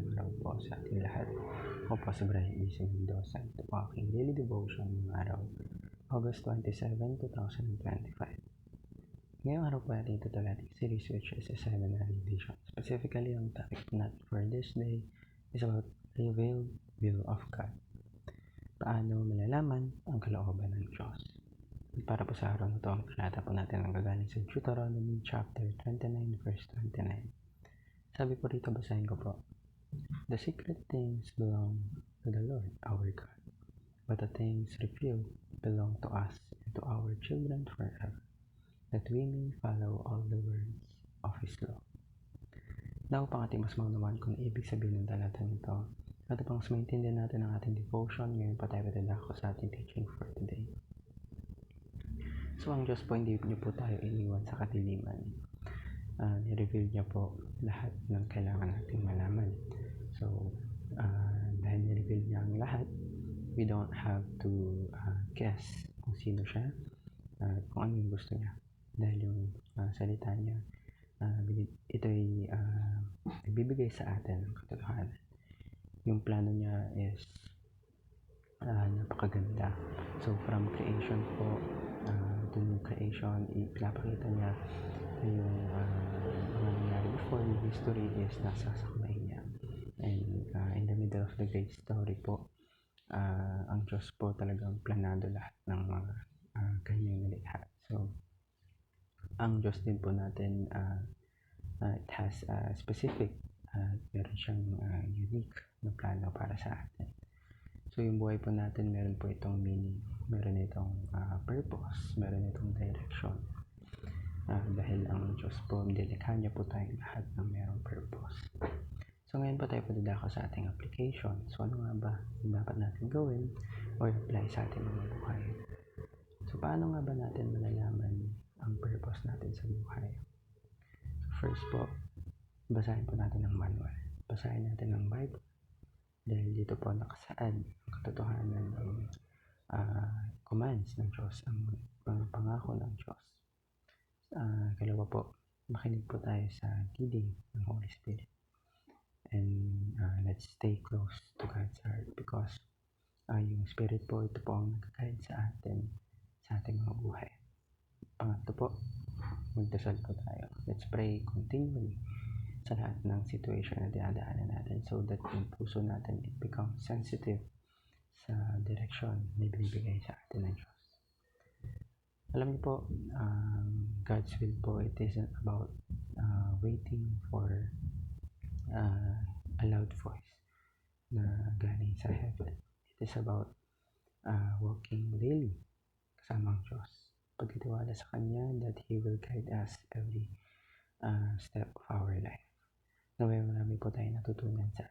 Magandang araw po sa ating lahat. Ako po si Brian Lisa Mendoza. Ito po aking daily devotion ng araw, August 27, 2025. Ngayong araw po natin ito ating series which is a 7-hour edition. Specifically, ang topic natin for this day is about revealed will of God. Paano malalaman ang kalooban ng Diyos? Para po sa araw na ito, ang talata po natin ang gagaling sa Deuteronomy chapter 29 verse 29. Sabi po rito, basahin ko po. The secret things belong to the Lord our God, but the things revealed belong to us and to our children forever, that we may follow all the words of His law. Now, upang ating mas maunawan kung ibig sabihin ng talata nito, at upang mas maintindihan natin ang ating devotion, ngayon pa tayo patadako sa ating teaching for today. So, ang Diyos po, hindi niyo po tayo iniwan sa kadiliman. Ni-reveal niya po lahat ng kailangan nating malaman. So, dahil ni-reveal niya ang lahat, we don't have to guess kung sino siya at kung ano yung gusto niya. Dahil yung salita niya, ito'y ibibigay sa atin ng katotohanan. Yung plano niya is napakaganda. So, from creation po, to new creation, ipinapakita niya yung mga nangyari before, yung history is nasa saklay niya. And in the middle of the great story po, ang Diyos po talagang planado lahat ng mga kanyang nilikha. So, ang Diyos din po natin, it has a specific, meron siyang unique na plano para sa atin. So, yung buhay po natin, meron po itong meaning, meron itong purpose, meron itong direction. Dahil ang Diyos po, nilikha niya po tayong lahat ng merong purpose. So, ngayon pa tayo padadako sa ating application. So, ano nga ba yung dapat natin gawin or apply sa ating mga buhay? So, paano nga ba natin malalaman ang purpose natin sa buhay? So, first po, basahin po natin ang manual. Basahin natin ang Bible. Dahil dito po nakasaad ang katotohanan ng commands ng Diyos, ang mga pangako ng Diyos. Kalawa po, makinig po tayo sa leading ng Holy Spirit. And let's stay close to God's heart because yung Spirit po, ito po ang nag-guide sa atin, sa ating mga buhay. Pangatlo po, magdasal po tayo. Let's pray continually sa lahat ng situation na dinadaanan natin so that yung puso natin it becomes sensitive sa direction na ibibigay sa atin ng Diyos. Alam niyo po, God's will po, it isn't about waiting for a loud voice na galing sa heaven. It is about walking daily kasama ang Diyos. Pagtitiwala sa Kanya that He will guide us every step of our life. Naway marami po tayo natutunan sa